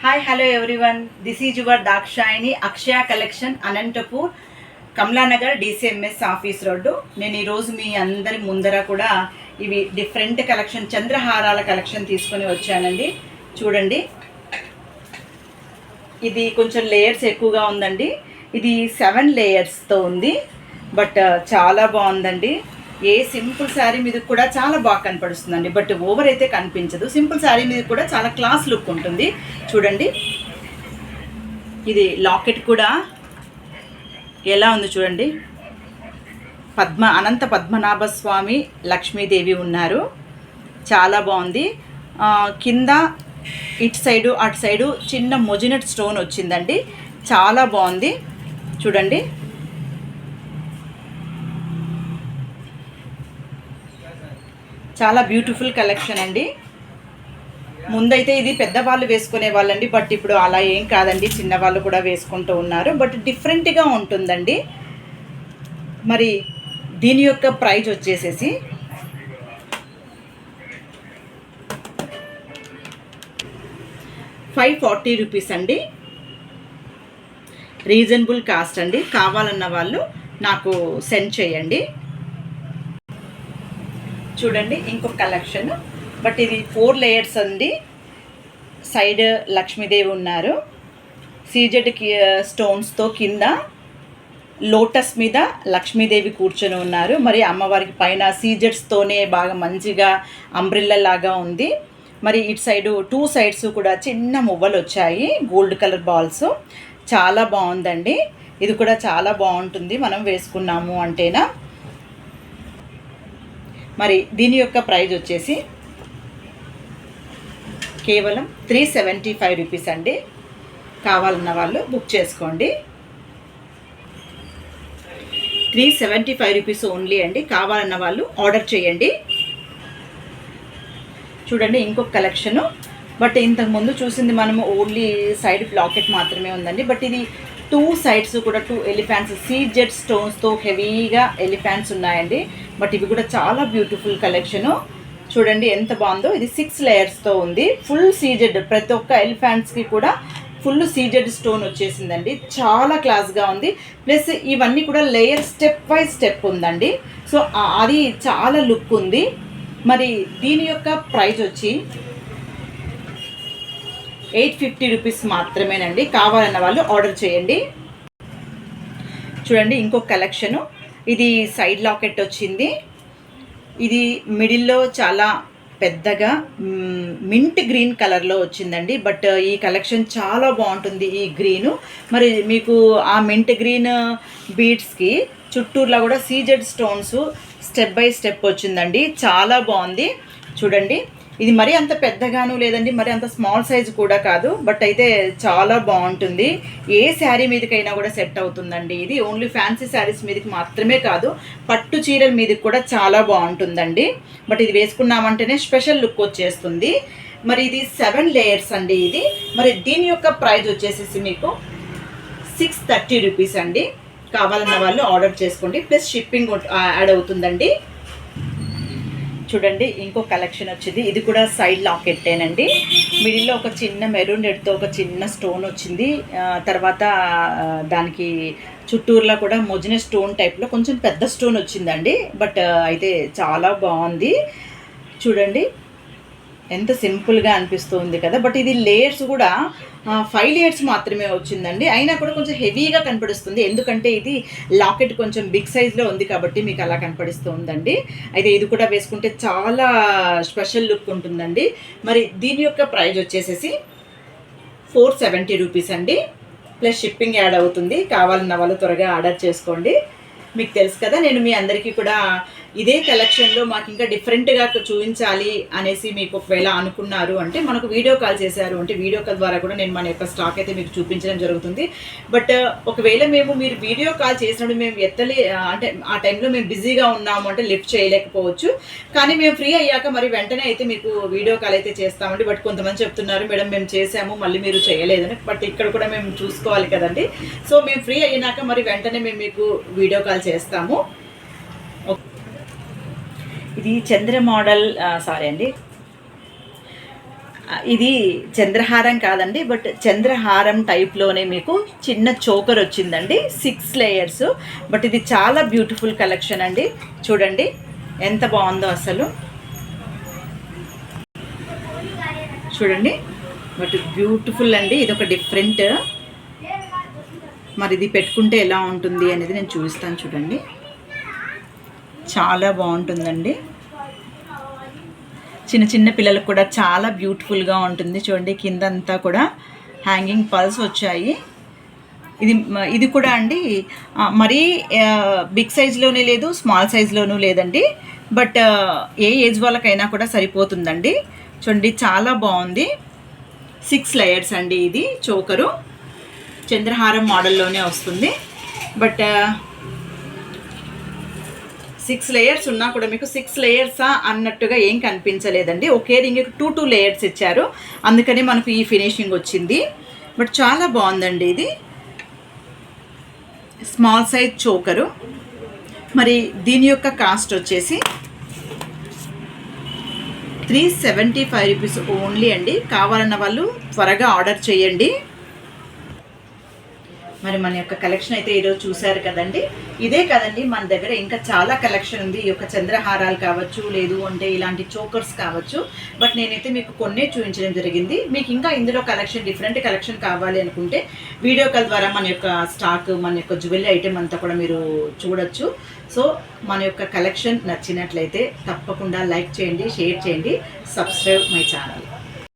Hi hello everyone, this is your Dakshayani Akshaya collection, Anantapur, Kamalanagar, DCMS office road. నేను ఈరోజు మీ అందరి ముందర కూడా ఇవి డిఫరెంట్ కలెక్షన్, చంద్రహారాల కలెక్షన్ తీసుకొని వచ్చానండి. చూడండి, ఇది కొంచెం లేయర్స్ ఎక్కువగా ఉందండి. ఇది 7 లేయర్స్తో ఉంది, బట్ చాలా బాగుందండి. ఏ సింపుల్ శారీ మీద కూడా చాలా బాగా కనపడుతుందండి, బట్ ఓవర్ అయితే కనిపించదు. సింపుల్ శారీ మీద కూడా చాలా క్లాస్ లుక్ ఉంటుంది. చూడండి, ఇది లాకెట్ కూడా ఎలా ఉంది చూడండి. అనంత పద్మనాభ స్వామి, లక్ష్మీదేవి ఉన్నారు. చాలా బాగుంది. కింద ఇటు సైడు అటు సైడు చిన్న మొజినట్ స్టోన్ వచ్చిందండి. చాలా బాగుంది. చూడండి, చాలా బ్యూటిఫుల్ కలెక్షన్ అండి. ముందైతే ఇది పెద్దవాళ్ళు వేసుకునే వాళ్ళండి, బట్ ఇప్పుడు అలా ఏం కాదండి, చిన్నవాళ్ళు కూడా వేసుకుంటూ ఉన్నారు. బట్ డిఫరెంట్గా ఉంటుందండి. మరి దీని యొక్క ప్రైస్ వచ్చేసేసి ₹540 అండి. రీజనబుల్ కాస్ట్ అండి. కావాలన్న వాళ్ళు నాకు సెండ్ చేయండి. చూడండి, ఇంకొక కలెక్షన్, బట్ ఇది 4 లేయర్స్ అండి. సైడ్ లక్ష్మీదేవి ఉన్నారు. సీజెడ్ స్టోన్స్తో కింద లోటస్ మీద లక్ష్మీదేవి కూర్చొని ఉన్నారు. మరి అమ్మవారికి పైన సీజెడ్స్తోనే బాగా మంచిగా అంబ్రిల్లా లాగా ఉంది. మరి ఇటు సైడు 2 సైడ్స్ కూడా చిన్న మువ్వలు వచ్చాయి, గోల్డ్ కలర్ బాల్స్. చాలా బాగుందండి. ఇది కూడా చాలా బాగుంటుంది మనం వేసుకున్నాము అంటేనా. మరి దీని యొక్క ప్రైజ్ వచ్చేసి కేవలం ₹375 అండి. కావాలన్న వాళ్ళు బుక్ చేసుకోండి. ₹375 ఓన్లీ అండి. కావాలన్న వాళ్ళు ఆర్డర్ చేయండి. చూడండి, ఇంకొక కలెక్షను, బట్ ఇంతకుముందు చూసింది మనము ఓన్లీ సైడ్ లాకెట్ మాత్రమే ఉందండి. బట్ ఇది 2 సైడ్స్ కూడా 2 ఎలిఫెంట్స్, సీజెడ్ స్టోన్స్తో హెవీగా ఎలిఫెంట్స్ ఉన్నాయండి. బట్ ఇవి కూడా చాలా బ్యూటిఫుల్ కలెక్షను. చూడండి ఎంత బాగుందో. ఇది 6 లేయర్స్తో ఉంది. ఫుల్ సీజెడ్, ప్రతి ఒక్క ఎలిఫెంట్స్కి కూడా ఫుల్ సీజెడ్ స్టోన్ వచ్చేసిందండి. చాలా క్లాస్గా ఉంది. ప్లస్ ఇవన్నీ కూడా లేయర్ స్టెప్ బై స్టెప్ ఉందండి. సో అది చాలా లుక్ ఉంది. మరి దీని యొక్క ప్రైస్ వచ్చి ₹850 మాత్రమేనండి. కావాలన్న వాళ్ళు ఆర్డర్ చేయండి. చూడండి, ఇంకొక కలెక్షను, ఇది సైడ్ లాకెట్ వచ్చింది. ఇది మిడిల్లో చాలా పెద్దగా మింట్ గ్రీన్ కలర్లో వచ్చిందండి. బట్ ఈ కలెక్షన్ చాలా బాగుంటుంది. ఈ గ్రీను మరి మీకు ఆ మింట్ గ్రీన్ బీడ్స్కి చుట్టూర్లా కూడా CZ stones step by step వచ్చిందండి. చాలా బాగుంది. చూడండి, ఇది మరీ అంత పెద్దగాను లేదండి, మరి అంత స్మాల్ సైజు కూడా కాదు, బట్ అయితే చాలా బాగుంటుంది. ఏ శారీ మీదకైనా కూడా సెట్ అవుతుందండి. ఇది ఓన్లీ ఫ్యాన్సీ శారీస్ మీదకి మాత్రమే కాదు, పట్టు చీరల మీదకి కూడా చాలా బాగుంటుందండి. బట్ ఇది వేసుకున్నామంటేనే స్పెషల్ లుక్ వచ్చేస్తుంది. మరి ఇది 7 లేయర్స్ అండి. ఇది మరి దీని యొక్క ప్రైస్ వచ్చేసేసి మీకు ₹630 అండి. కావాలన్న వాళ్ళు ఆర్డర్ చేసుకోండి. ప్లస్ షిప్పింగ్ యాడ్ అవుతుందండి. చూడండి, ఇంకో కలెక్షన్ వచ్చింది. ఇది కూడా సైడ్ లాకెట్టేనండి. మిడిల్లో ఒక చిన్న మెరూన్ రెడ్తో ఒక చిన్న స్టోన్ వచ్చింది. తర్వాత దానికి చుట్టూరులో కూడా మొజిన స్టోన్ టైప్లో కొంచెం పెద్ద స్టోన్ వచ్చిందండి. బట్ అయితే చాలా బాగుంది. చూడండి, ఎంత సింపుల్గా అనిపిస్తుంది కదా. బట్ ఇది లేయర్స్ కూడా 5 లేయర్స్ మాత్రమే వచ్చిందండి. అయినా కూడా కొంచెం హెవీగా కనపడుస్తుంది, ఎందుకంటే ఇది లాకెట్ కొంచెం బిగ్ సైజ్లో ఉంది కాబట్టి మీకు అలా కనపడిస్తూ ఉందండి. అయితే ఇది కూడా వేసుకుంటే చాలా స్పెషల్ లుక్ ఉంటుందండి. మరి దీని యొక్క ప్రైస్ వచ్చేసేసి ₹470 అండి. ప్లస్ షిప్పింగ్ యాడ్ అవుతుంది. కావాలన్న వాళ్ళు త్వరగా ఆర్డర్ చేసుకోండి. మీకు తెలుసు కదా, నేను మీ అందరికీ కూడా ఇదే కలెక్షన్లో మాకు ఇంకా డిఫరెంట్గా చూపించాలి అనేసి మీకు ఒకవేళ అనుకున్నారు అంటే మనకు వీడియో కాల్ చేశారు అంటే వీడియో కాల్ ద్వారా కూడా నేను మన యొక్క స్టాక్ అయితే మీకు చూపించడం జరుగుతుంది. బట్ ఒకవేళ మీరు వీడియో కాల్ చేసినప్పుడు మేము అంటే ఆ టైంలో మేము బిజీగా ఉన్నాము అంటే లిఫ్ట్ చేయలేకపోవచ్చు. కానీ మేము ఫ్రీ అయ్యాక మరి వెంటనే అయితే మీకు వీడియో కాల్ అయితే చేస్తామండి. బట్ కొంతమంది చెప్తున్నారు, మేడం మేము చేసాము మళ్ళీ మీరు చేయలేదని. బట్ ఇక్కడ కూడా మేము చూసుకోవాలి కదండి. సో మేము ఫ్రీ అయినాక మరి వెంటనే మేము మీకు వీడియో కాల్ చేస్తాము. ఇది చంద్ర మోడల్, సారీ అండి, ఇది చంద్రహారం కాదండి, బట్ చంద్రహారం టైప్లోనే మీకు చిన్న చోకర్ వచ్చిందండి, 6 లేయర్స్. బట్ ఇది చాలా బ్యూటిఫుల్ కలెక్షన్ అండి. చూడండి ఎంత బాగుందో అసలు. చూడండి బట్ బ్యూటిఫుల్ అండి. ఇది ఒక డిఫరెంట్. మరి ఇది పెట్టుకుంటే ఎలా ఉంటుంది అనేది నేను చూపిస్తాను. చూడండి చాలా బాగుంటుందండి. చిన్న చిన్న పిల్లలకు కూడా చాలా బ్యూటిఫుల్గా ఉంటుంది. చూడండి కింద అంతా కూడా హ్యాంగింగ్ పర్ల్స్ వచ్చాయి. ఇది కూడా అండి మరీ బిగ్ సైజ్లోనే లేదు, స్మాల్ సైజ్లోనూ లేదండి. బట్ ఏ ఏజ్ వాళ్ళకైనా కూడా సరిపోతుందండి. చూడండి చాలా బాగుంది. 6 లేయర్స్ అండి. ఇది చోకరు చంద్రహారం మోడల్లోనే వస్తుంది. బట్ 6 లేయర్స్ ఉన్నా కూడా మీకు 6 లేయర్సా అన్నట్టుగా ఏం కనిపించలేదండి. ఒకే రింగ్ 2 లేయర్స్ ఇచ్చారు, అందుకని మనకు ఈ ఫినిషింగ్ వచ్చింది. బట్ చాలా బాగుందండి. ఇది స్మాల్ సైజ్ చోకరు. మరి దీని యొక్క కాస్ట్ వచ్చేసి 375 రూపీస్ ఓన్లీ అండి. కావాలన్న వాళ్ళు త్వరగా ఆర్డర్ చేయండి. మరి మన యొక్క కలెక్షన్ అయితే ఈరోజు చూశారు కదండి. ఇదే కదండి మన దగ్గర ఇంకా చాలా కలెక్షన్ ఉంది. ఈ యొక్క చంద్రహారాలు కావచ్చు, లేదు అంటే ఇలాంటి చోకర్స్ కావచ్చు. బట్ నేనైతే మీకు కొన్నే చూపించడం జరిగింది. మీకు ఇంకా ఇందులో కలెక్షన్, డిఫరెంట్ కలెక్షన్ కావాలి అనుకుంటే వీడియో కాల్ ద్వారా మన యొక్క స్టాక్, మన యొక్క జ్యువెలరీ ఐటెం అంతా కూడా మీరు చూడొచ్చు. సో మన యొక్క కలెక్షన్ నచ్చినట్లయితే తప్పకుండా లైక్ చేయండి, షేర్ చేయండి, సబ్స్క్రైబ్ మై ఛానల్.